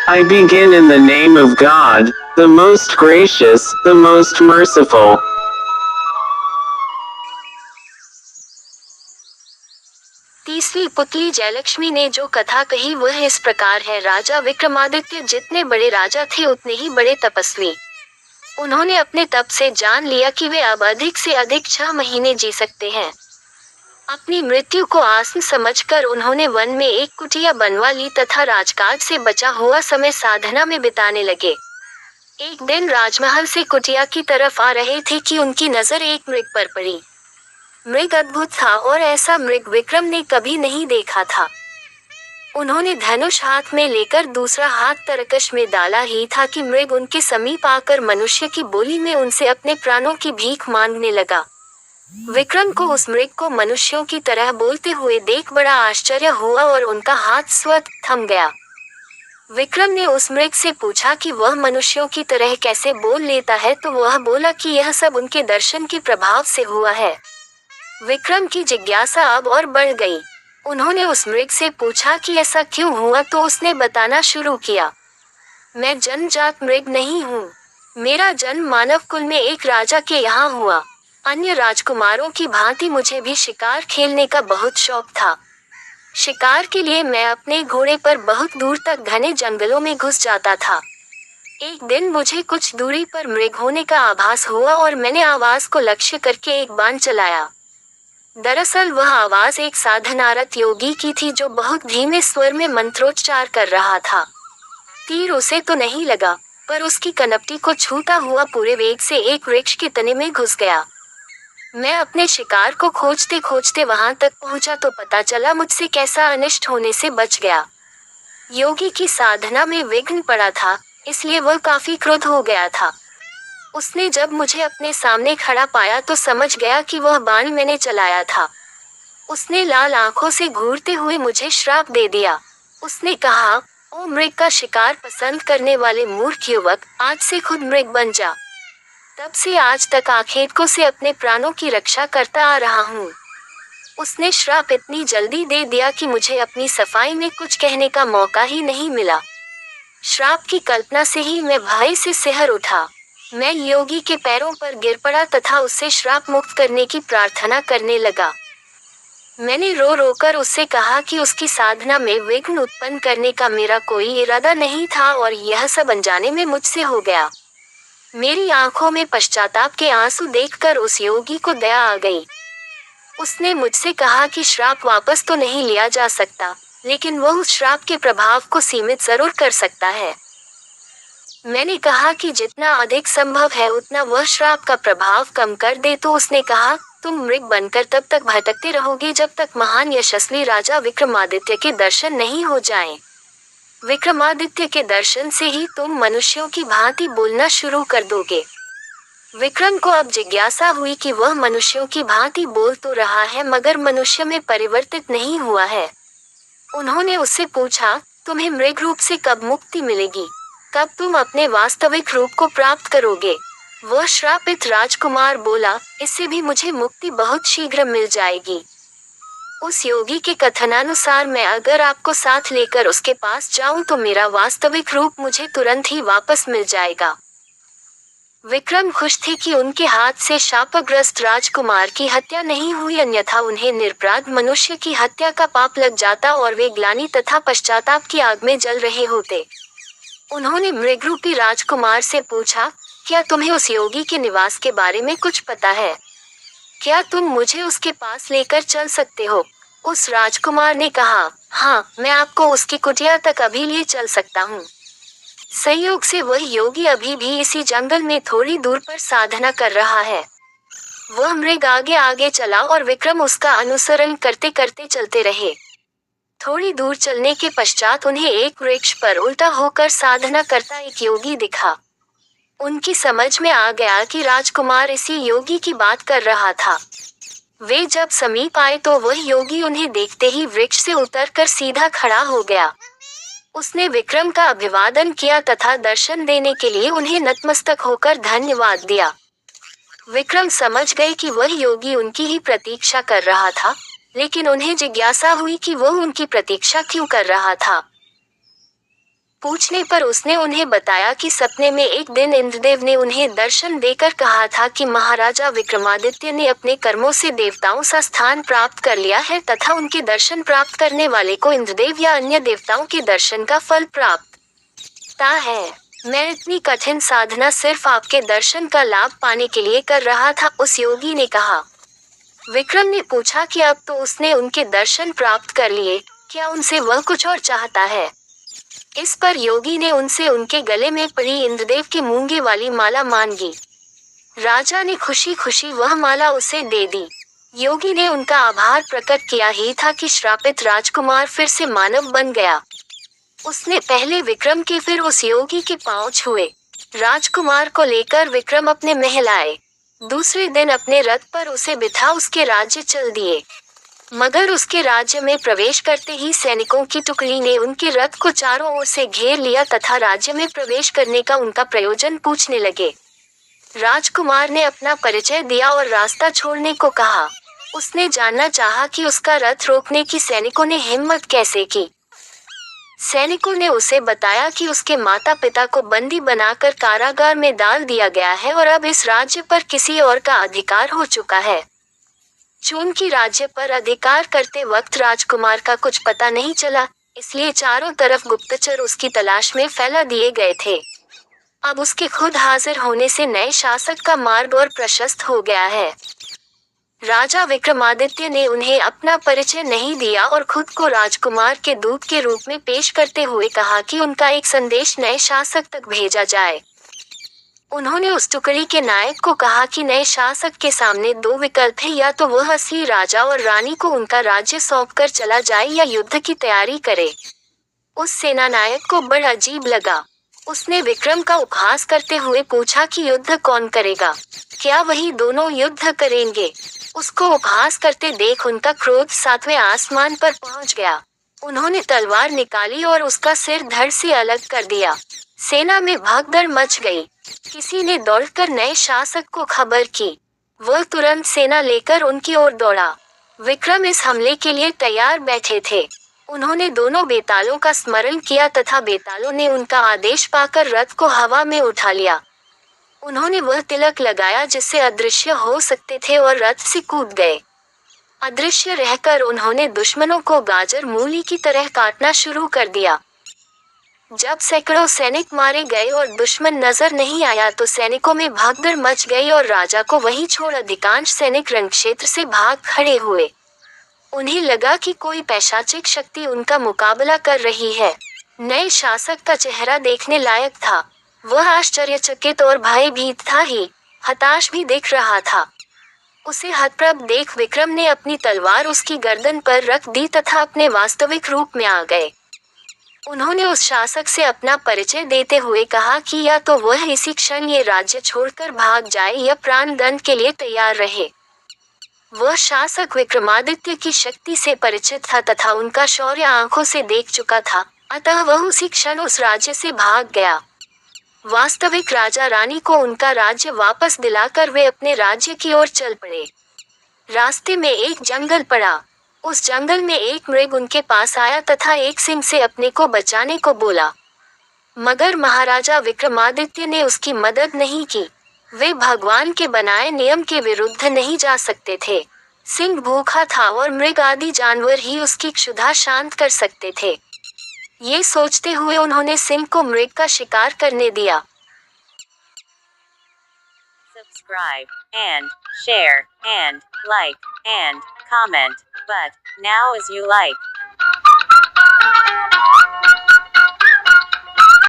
I begin in the name of God, the most gracious, the most merciful. तीसरी पुतली जयलक्ष्मी ने जो कथा कही वह इस प्रकार है। राजा विक्रमादित्य जितने बड़े राजा थे उतने ही बड़े तपस्वी। उन्होंने अपने तप से जान लिया कि वे अब अधिक से अधिक 6 महीने जी सकते हैं। अपनी मृत्यु को आसन समझकर उन्होंने वन में एक कुटिया बनवा ली तथा राजकाज से बचा हुआ समय साधना में बिताने लगे। एक दिन राजमहल से कुटिया की तरफ आ रहे थे कि उनकी नजर एक मृग पर पड़ी। मृग अद्भुत था और ऐसा मृग विक्रम ने कभी नहीं देखा था। उन्होंने धनुष हाथ में लेकर दूसरा हाथ तरकश में डाला ही था कि मृग उनके समीप आकर मनुष्य की बोली में उनसे अपने प्राणों की भीख मांगने लगा। विक्रम को उस मृग को मनुष्यों की तरह बोलते हुए देख बड़ा आश्चर्य हुआ और उनका हाथ स्वतः थम गया। विक्रम ने उस मृग से पूछा कि वह मनुष्यों की तरह कैसे बोल लेता है, तो वह बोला कि यह सब उनके दर्शन के प्रभाव से हुआ है। विक्रम की जिज्ञासा अब और बढ़ गई। उन्होंने उस मृग से पूछा कि ऐसा क्यों हुआ, तो उसने बताना शुरू किया। मैं जन्मजात मृग नहीं हूँ। मेरा जन्म मानव कुल में एक राजा के यहाँ हुआ। अन्य राजकुमारों की भांति मुझे भी शिकार खेलने का बहुत शौक था। शिकार के लिए मैं अपने घोड़े पर बहुत दूर तक घने जंगलों में घुस जाता था। एक दिन मुझे कुछ दूरी पर मृग होने का आभास हुआ और मैंने आवाज को लक्ष्य करके एक बाण चलाया। दरअसल वह आवाज एक साधनारत योगी की थी जो बहुत धीमे स्वर में मंत्रोच्चार कर रहा था। तीर उसे तो नहीं लगा, पर उसकी कनपटी को छूता हुआ पूरे वेग से एक वृक्ष के तने में घुस गया। मैं अपने शिकार को खोजते खोजते वहां तक पहुंचा तो पता चला मुझसे कैसा अनिष्ट होने से बच गया। योगी की साधना में विघ्न पड़ा था, इसलिए वह काफी क्रुद्ध हो गया था। उसने जब मुझे अपने सामने खड़ा पाया तो समझ गया कि वह बाण मैंने चलाया था। उसने लाल आंखों से घूरते हुए मुझे श्राप दे दिया। उसने कहा, ओ मृग का शिकार पसंद करने वाले मूर्ख युवक, आज से खुद मृग बन जा। तब से आज तक आखेटकों से अपने प्राणों की रक्षा करता आ रहा हूँ। उसने श्राप इतनी जल्दी दे दिया कि मुझे अपनी सफाई में कुछ कहने का मौका ही नहीं मिला। श्राप की कल्पना से ही मैं भय से सिहर उठा। मैं योगी के पैरों पर गिर पड़ा तथा उससे श्राप मुक्त करने की प्रार्थना करने लगा। मैंने रो रो कर उससे कहा कि उसकी साधना में विघ्न उत्पन्न करने का मेरा कोई इरादा नहीं था और यह सब अनजाने में मुझसे हो गया। मेरी आंखों में पश्चाताप के आंसू देखकर उस योगी को दया आ गई। उसने मुझसे कहा कि श्राप वापस तो नहीं लिया जा सकता, लेकिन वह उस श्राप के प्रभाव को सीमित जरूर कर सकता है। मैंने कहा कि जितना अधिक संभव है उतना वह श्राप का प्रभाव कम कर दे, तो उसने कहा, तुम मृग बनकर तब तक भटकते रहोगे जब तक महान यशस्वी राजा विक्रमादित्य के दर्शन नहीं हो जाएं। विक्रमादित्य के दर्शन से ही तुम मनुष्यों की भांति बोलना शुरू कर दोगे। विक्रम को अब जिज्ञासा हुई कि वह मनुष्यों की भांति बोल तो रहा है मगर मनुष्य में परिवर्तित नहीं हुआ है। उन्होंने उससे पूछा, तुम्हें मृग रूप से कब मुक्ति मिलेगी? कब तुम अपने वास्तविक रूप को प्राप्त करोगे? वह श्रापित राजकुमार बोला, इससे भी मुझे मुक्ति बहुत शीघ्र मिल जाएगी। उस योगी के कथनानुसार मैं अगर आपको साथ लेकर उसके पास जाऊं तो मेरा वास्तविक रूप मुझे तुरंत ही वापस मिल जाएगा। विक्रम खुश थे कि उनके हाथ से शापग्रस्त राजकुमार की हत्या नहीं हुई, अन्यथा उन्हें निरपराध मनुष्य की हत्या का पाप लग जाता और वे ग्लानि तथा पश्चाताप की आग में जल रहे होते। उन्होंने मृगरूपी राजकुमार से पूछा, क्या तुम्हें उस योगी के निवास के बारे में कुछ पता है? क्या तुम मुझे उसके पास लेकर चल सकते हो? उस राजकुमार ने कहा, हाँ, मैं आपको उसकी कुटिया तक अभी ले चल सकता हूँ। संयोग से वह योगी अभी भी इसी जंगल में थोड़ी दूर पर साधना कर रहा है। वह मृग आगे आगे चला और विक्रम उसका अनुसरण करते करते चलते रहे। थोड़ी दूर चलने के पश्चात उन्हें एक वृक्ष पर उल्टा होकर साधना करता एक योगी दिखा। उनकी समझ में आ गया कि राजकुमार इसी योगी की बात कर रहा था। वे जब समीप आए तो वह योगी उन्हें देखते ही वृक्ष से उतरकर सीधा खड़ा हो गया। उसने विक्रम का अभिवादन किया तथा दर्शन देने के लिए उन्हें नतमस्तक होकर धन्यवाद दिया। विक्रम समझ गए कि वह योगी उनकी ही प्रतीक्षा कर रहा था, लेकिन उन्हें जिज्ञासा हुई कि वह उनकी प्रतीक्षा क्यों कर रहा था। पूछने पर उसने उन्हें बताया कि सपने में एक दिन इंद्रदेव ने उन्हें दर्शन देकर कहा था कि महाराजा विक्रमादित्य ने अपने कर्मों से देवताओं सा स्थान प्राप्त कर लिया है तथा उनके दर्शन प्राप्त करने वाले को इंद्रदेव या अन्य देवताओं के दर्शन का फल प्राप्त है। मैं इतनी कठिन साधना सिर्फ आपके दर्शन का लाभ पाने के लिए कर रहा था, उस योगी ने कहा। विक्रम ने पूछा कि अब तो उसने उनके दर्शन प्राप्त कर लिए, क्या उनसे वह कुछ और चाहता है? इस पर योगी ने उनसे उनके गले में पड़ी इंद्रदेव की मूंगे वाली माला मांगी। राजा ने खुशी खुशी वह माला उसे दे दी। योगी ने उनका आभार प्रकट किया ही था कि श्रापित राजकुमार फिर से मानव बन गया। उसने पहले विक्रम के फिर उस योगी के पांव छुए। राजकुमार को लेकर विक्रम अपने महल आए। दूसरे दिन अपने रथ पर उसे बिठा उसके राज्य चल दिए। मगर उसके राज्य में प्रवेश करते ही सैनिकों की टुकड़ी ने उनके रथ को चारों ओर से घेर लिया तथा राज्य में प्रवेश करने का उनका प्रयोजन पूछने लगे। राजकुमार ने अपना परिचय दिया और रास्ता छोड़ने को कहा। उसने जानना चाहा कि उसका रथ रोकने की सैनिकों ने हिम्मत कैसे की। सैनिकों ने उसे बताया कि उसके माता पिता को बंदी बनाकर कारागार में डाल दिया गया है और अब इस राज्य पर किसी और का अधिकार हो चुका है। चूंकि राज्य पर अधिकार करते वक्त राजकुमार का कुछ पता नहीं चला, इसलिए चारों तरफ गुप्तचर उसकी तलाश में फैला दिए गए थे। अब उसके खुद हाजिर होने से नए शासक का मार्ग और प्रशस्त हो गया है। राजा विक्रमादित्य ने उन्हें अपना परिचय नहीं दिया और खुद को राजकुमार के दूत के रूप में पेश करते हुए कहा कि उनका एक संदेश नए शासक तक भेजा जाए। उन्होंने उस टुकड़ी के नायक को कहा कि नए शासक के सामने दो विकल्प है, या तो वह असली राजा और रानी को उनका राज्य सौंपकर चला जाए या युद्ध की तैयारी करे। उस सेना नायक को बड़ा अजीब लगा। उसने विक्रम का उपहास करते हुए पूछा कि युद्ध कौन करेगा? क्या वही दोनों युद्ध करेंगे? उसको उपहास करते देख उनका क्रोध सातवें आसमान पर पहुंच गया। उन्होंने तलवार निकाली और उसका सिर धड़ से अलग कर दिया। सेना में भगदड़ मच गई। किसी ने दौड़कर नए शासक को खबर की। वह तुरंत सेना लेकर उनकी ओर दौड़ा। विक्रम इस हमले के लिए तैयार बैठे थे। उन्होंने दोनों बेतालों का स्मरण किया तथा बेतालों ने उनका आदेश पाकर रथ को हवा में उठा लिया। उन्होंने वह तिलक लगाया जिससे अदृश्य हो सकते थे और रथ से कूद गए। अदृश्य रहकर उन्होंने दुश्मनों को गाजर मूली की तरह काटना शुरू कर दिया। जब सैकड़ों सैनिक मारे गए और दुश्मन नजर नहीं आया तो सैनिकों में भगदड़ मच गई और राजा को वहीं छोड़ अधिकांश सैनिक रणक्षेत्र से भाग खड़े हुए। उन्हें लगा कि कोई पैशाचिक शक्ति उनका मुकाबला कर रही है। नए शासक का चेहरा देखने लायक था। वह आश्चर्यचकित और भयभीत था ही, हताश भी दिख रहा था। उसे हतप्रभ देख विक्रम ने अपनी तलवार उसकी गर्दन पर रख दी तथा अपने वास्तविक रूप में आ गए। उन्होंने उस शासक से अपना परिचय देते हुए कहा कि या तो वह इसी क्षण ये राज्य छोड़कर भाग जाए या प्राण दंड के लिए तैयार रहे। वह शासक विक्रमादित्य की शक्ति से परिचित था तथा उनका शौर्य आंखों से देख चुका था, अतः वह उसी क्षण उस राज्य से भाग गया। वास्तविक राजा रानी को उनका राज्य वापस दिलाकर वे अपने राज्य की ओर चल पड़े। रास्ते में एक जंगल पड़ा। उस जंगल में एक मृग उनके पास आया तथा एक सिंह से अपने को बचाने को बोला, मगर महाराजा विक्रमादित्य ने उसकी मदद नहीं की। वे भगवान के बनाए नियम के विरुद्ध नहीं जा सकते थे। सिंह भूखा था और मृग आदि जानवर ही उसकी क्षुधा शांत कर सकते थे। ये सोचते हुए उन्होंने सिंह को मृग का शिकार करने दिया। Subscribe and share and like and comment, but now as you like.